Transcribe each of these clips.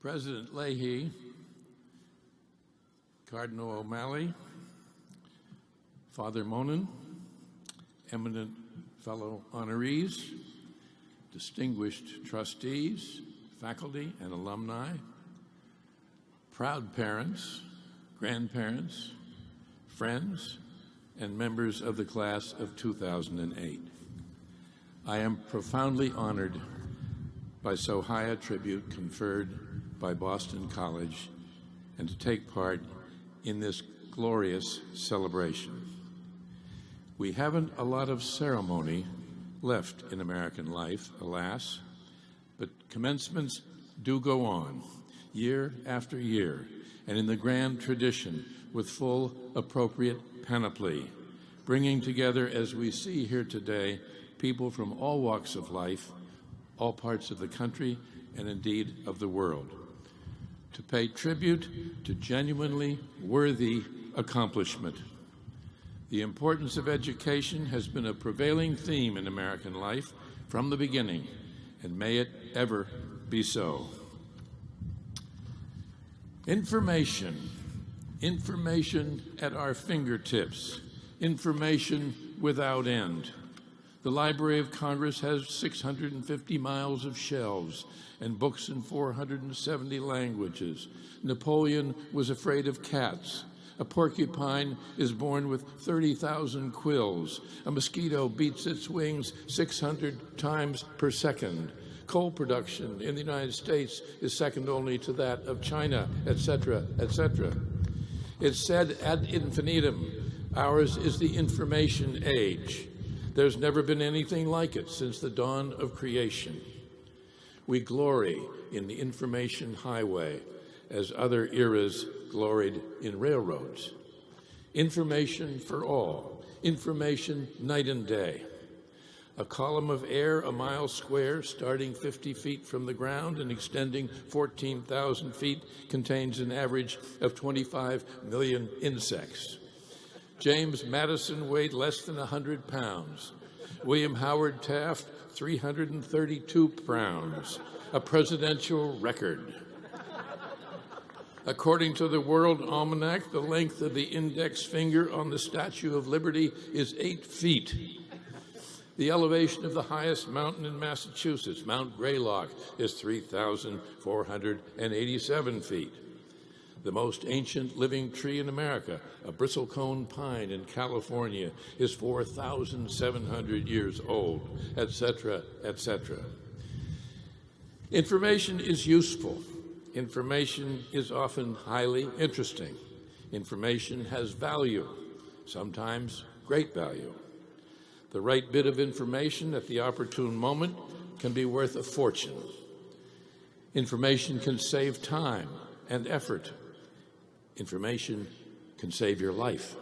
President Leahy, Cardinal O'Malley, Father Monin, eminent fellow honorees, distinguished trustees, faculty and alumni, proud parents, grandparents, friends, and members of the class of 2008. I am profoundly honored by so high a tribute conferred by Boston College and to take part in this glorious celebration. We haven't a lot of ceremony left in American life, alas, but commencements do go on year after year and in the grand tradition with full appropriate panoply, bringing together, as we see here today, people from all walks of life, all parts of the country, and indeed of the world, to pay tribute to genuinely worthy accomplishment. The importance of education has been a prevailing theme in American life from the beginning, and may it ever be so. Information at our fingertips, information without end. The Library of Congress has 650 miles of shelves and books in 470 languages. Napoleon was afraid of cats. A porcupine is born with 30,000 quills. A mosquito beats its wings 600 times per second. Coal production in the United States is second only to that of China, etc., etc. It's said ad infinitum, ours is the information age. There's never been anything like it since the dawn of creation. We glory in the information highway as other eras gloried in railroads. Information for all, information night and day. A column of air a mile square, starting 50 feet from the ground and extending 14,000 feet, contains an average of 25 million insects. James Madison weighed less than 100 pounds. William Howard Taft, 332 pounds, a presidential record. According to the World Almanac, the length of the index finger on the Statue of Liberty is 8 feet. The elevation of the highest mountain in Massachusetts, Mount Greylock, is 3,487 feet. The most ancient living tree in America, a bristlecone pine in California, is 4,700 years old, etc., etc. Information is useful. Information is often highly interesting. Information has value, sometimes great value. The right bit of information at the opportune moment can be worth a fortune. Information can save time and effort. Information can save your life.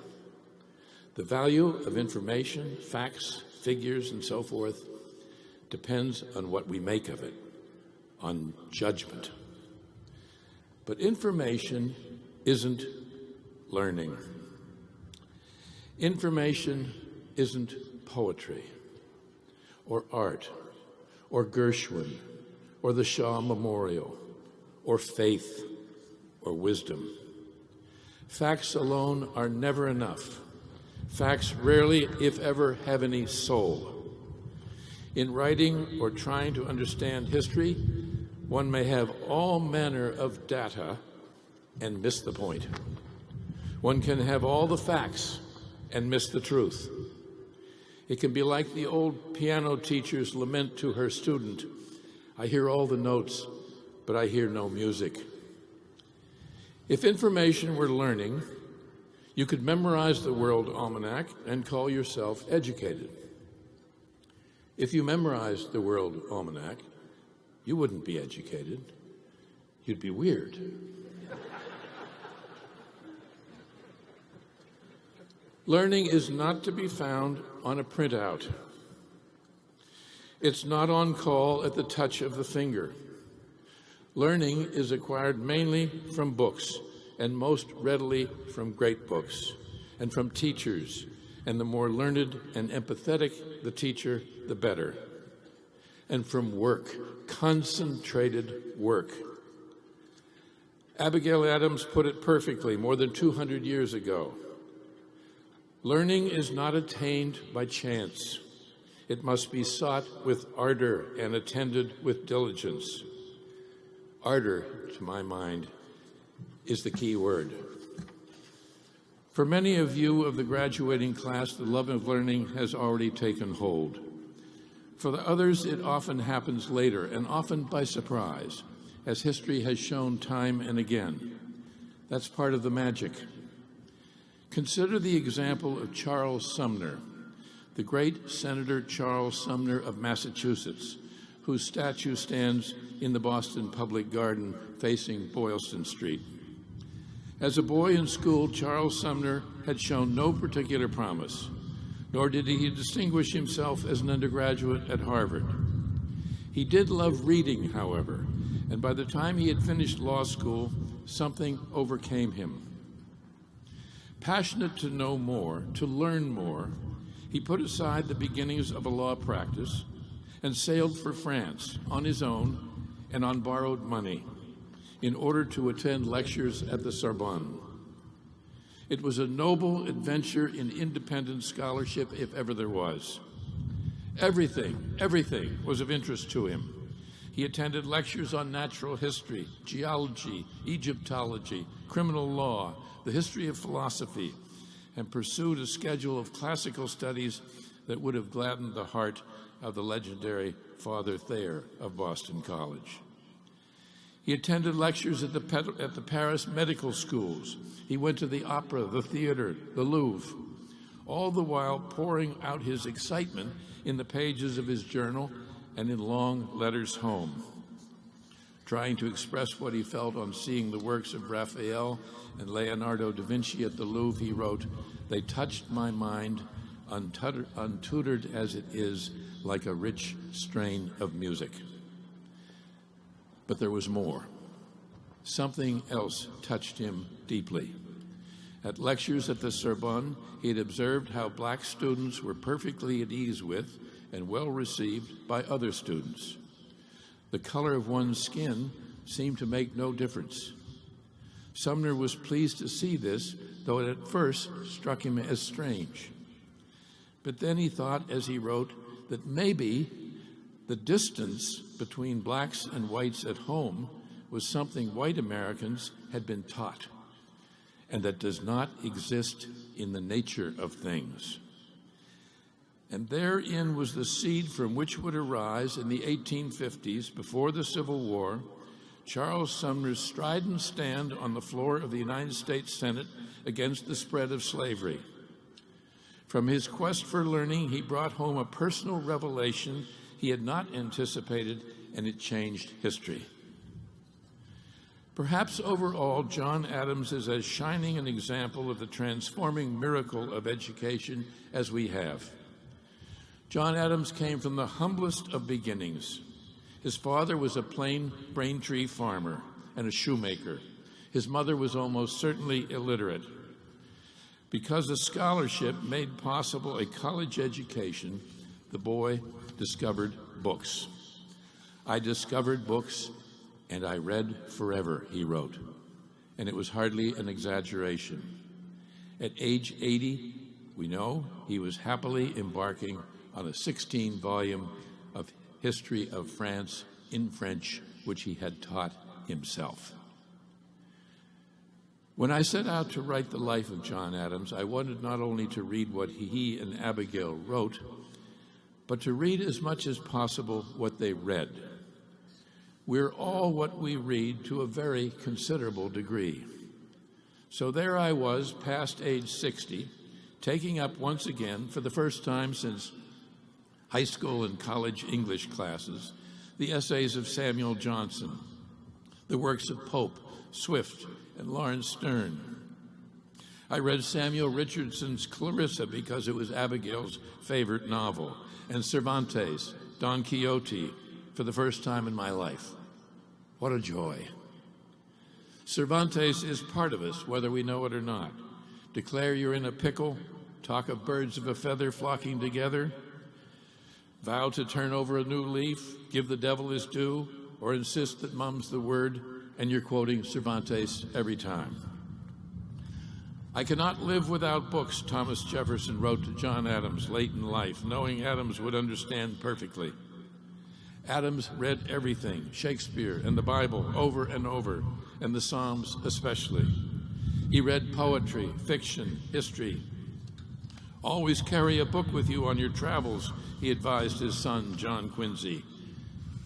The value of information, facts, figures, and so forth depends on what we make of it, on judgment. But information isn't learning. Information isn't poetry, or art, or Gershwin, or the Shaw Memorial, or faith, or wisdom. Facts alone are never enough. Facts rarely, if ever, have any soul. In writing or trying to understand history, one may have all manner of data and miss the point. One can have all the facts and miss the truth. It can be like the old piano teacher's lament to her student, "I hear all the notes, but I hear no music." If information were learning, you could memorize the World Almanac and call yourself educated. If you memorized the World Almanac, you wouldn't be educated. You'd be weird. Learning is not to be found on a printout. It's not on call at the touch of the finger. Learning is acquired mainly from books, and most readily from great books, and from teachers, and the more learned and empathetic the teacher, the better. And from work, concentrated work. Abigail Adams put it perfectly more than 200 years ago. Learning is not attained by chance. It must be sought with ardor and attended with diligence. Ardor, to my mind, is the key word. For many of you of the graduating class, the love of learning has already taken hold. For the others, it often happens later, and often by surprise, as history has shown time and again. That's part of the magic. Consider the example of Charles Sumner, the great Senator Charles Sumner of Massachusetts, whose statue stands in the Boston Public Garden facing Boylston Street. As a boy in school, Charles Sumner had shown no particular promise, nor did he distinguish himself as an undergraduate at Harvard. He did love reading, however, and by the time he had finished law school, something overcame him. Passionate to know more, to learn more, he put aside the beginnings of a law practice and sailed for France on his own and on borrowed money in order to attend lectures at the Sorbonne. It was a noble adventure in independent scholarship, if ever there was. Everything was of interest to him. He attended lectures on natural history, geology, Egyptology, criminal law, the history of philosophy, and pursued a schedule of classical studies that would have gladdened the heart of the legendary Father Thayer of Boston College. He attended lectures at the Paris medical schools. He went to the opera, the theater, the Louvre, all the while pouring out his excitement in the pages of his journal and in long letters home. Trying to express what he felt on seeing the works of Raphael and Leonardo da Vinci at the Louvre, he wrote, "They touched my mind, untutored as it is, like a rich strain of music." But there was more. Something else touched him deeply. At lectures at the Sorbonne, he had observed how black students were perfectly at ease with and well received by other students. The color of one's skin seemed to make no difference. Sumner was pleased to see this, though it at first struck him as strange. But then he thought, as he wrote, that maybe the distance between blacks and whites at home was something white Americans had been taught, and that does not exist in the nature of things. And therein was the seed from which would arise in the 1850s, before the Civil War, Charles Sumner's strident stand on the floor of the United States Senate against the spread of slavery. From his quest for learning, he brought home a personal revelation he had not anticipated, and it changed history. Perhaps overall, John Adams is as shining an example of the transforming miracle of education as we have. John Adams came from the humblest of beginnings. His father was a plain Braintree farmer and a shoemaker. His mother was almost certainly illiterate. Because a scholarship made possible a college education, the boy discovered books. "I discovered books, and I read forever," he wrote, and it was hardly an exaggeration. At age 80, we know he was happily embarking on a 16-volume of history of France in French, which he had taught himself. When I set out to write the life of John Adams, I wanted not only to read what he and Abigail wrote, but to read as much as possible what they read. We're all what we read to a very considerable degree. So there I was, past age 60, taking up once again, for the first time since high school and college English classes, the essays of Samuel Johnson, the works of Pope, Swift, and Lawrence Stern. I read Samuel Richardson's Clarissa because it was Abigail's favorite novel, and Cervantes' Don Quixote for the first time in my life. What a joy. Cervantes is part of us, whether we know it or not. Declare you're in a pickle, talk of birds of a feather flocking together, vow to turn over a new leaf, give the devil his due, or insist that mum's the word, and you're quoting Cervantes every time. I cannot live without books, Thomas Jefferson wrote to John Adams late in life, knowing Adams would understand perfectly. Adams read everything, Shakespeare and the Bible over and over, and the Psalms especially. He read poetry, fiction, history. Always carry a book with you on your travels, he advised his son, John Quincy.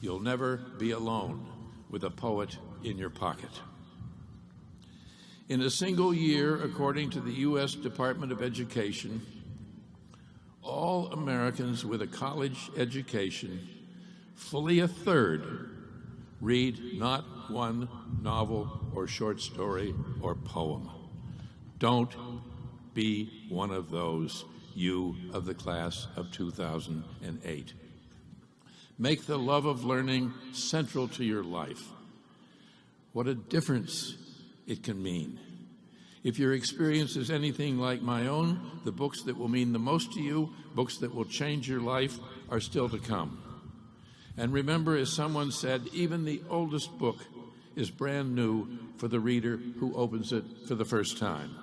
You'll never be alone with a poet in your pocket. In a single year, according to the U.S. Department of Education, all Americans with a college education, fully a third, read not one novel or short story or poem. Don't be one of those, you of the class of 2008. Make the love of learning central to your life. What a difference it can mean. If your experience is anything like my own, the books that will mean the most to you, books that will change your life, are still to come. And remember, as someone said, even the oldest book is brand new for the reader who opens it for the first time.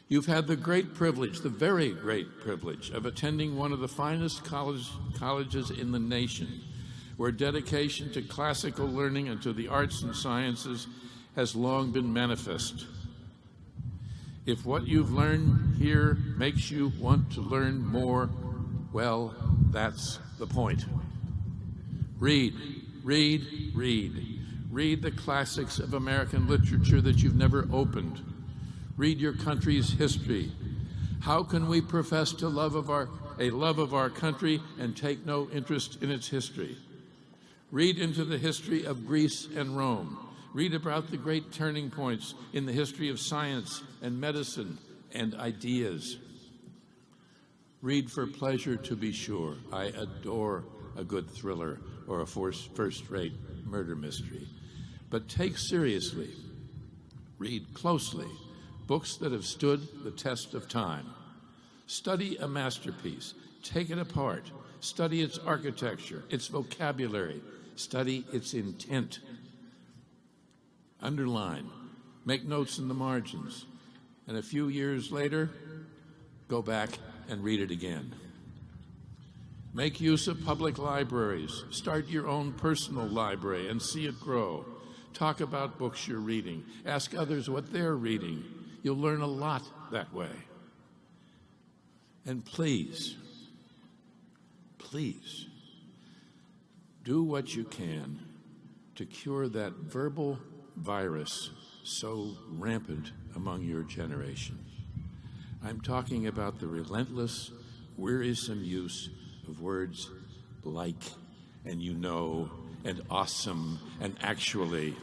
You've had the great privilege, the very great privilege, of attending one of the finest colleges in the nation, where dedication to classical learning and to the arts and sciences has long been manifest. If what you've learned here makes you want to learn more, well, that's the point. Read, read, read. Read the classics of American literature that you've never opened. Read your country's history. How can we profess a love of our country and take no interest in its history? Read into the history of Greece and Rome. Read about the great turning points in the history of science and medicine and ideas. Read for pleasure, to be sure. I adore a good thriller or a first-rate murder mystery. But take seriously, read closely, books that have stood the test of time. Study a masterpiece. Take it apart. Study its architecture, its vocabulary. Study its intent. Underline. Make notes in the margins. And a few years later, go back and read it again. Make use of public libraries. Start your own personal library and see it grow. Talk about books you're reading. Ask others what they're reading. You'll learn a lot that way. And please, please, do what you can to cure that verbal virus so rampant among your generation. I'm talking about the relentless, wearisome use of words like, and you know, and awesome, and actually.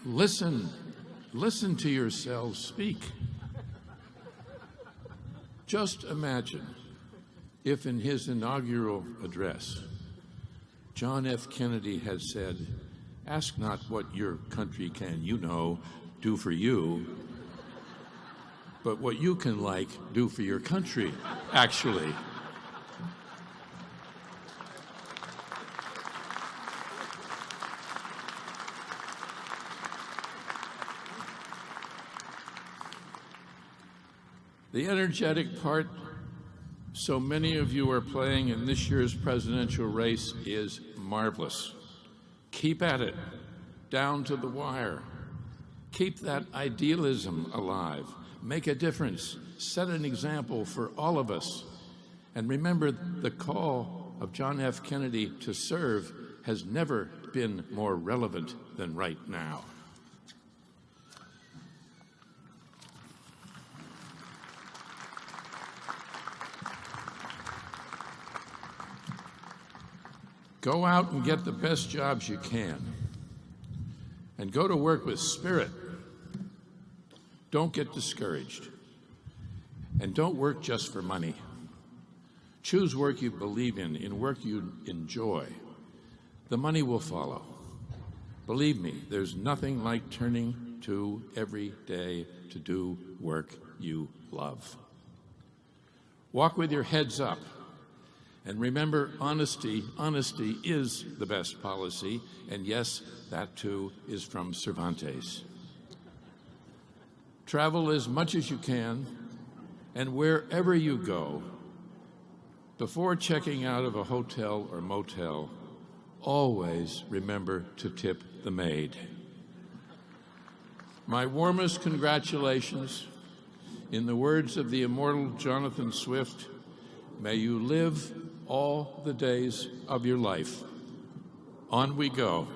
Listen to yourselves speak. Just imagine if in his inaugural address, John F. Kennedy had said, "Ask not what your country can, do for you, but what you can do for your country, actually." The energetic part so many of you are playing in this year's presidential race is marvelous. Keep at it, down to the wire. Keep that idealism alive. Make a difference. Set an example for all of us. And remember, the call of John F. Kennedy to serve has never been more relevant than right now. Go out and get the best jobs you can. And go to work with spirit. Don't get discouraged. And don't work just for money. Choose work you believe in work you enjoy. The money will follow. Believe me, there's nothing like turning to every day to do work you love. Walk with your heads up. And remember, honesty is the best policy. And yes, that too is from Cervantes. Travel as much as you can, and wherever you go, before checking out of a hotel or motel, always remember to tip the maid. My warmest congratulations. In the words of the immortal Jonathan Swift, may you live all the days of your life. On we go.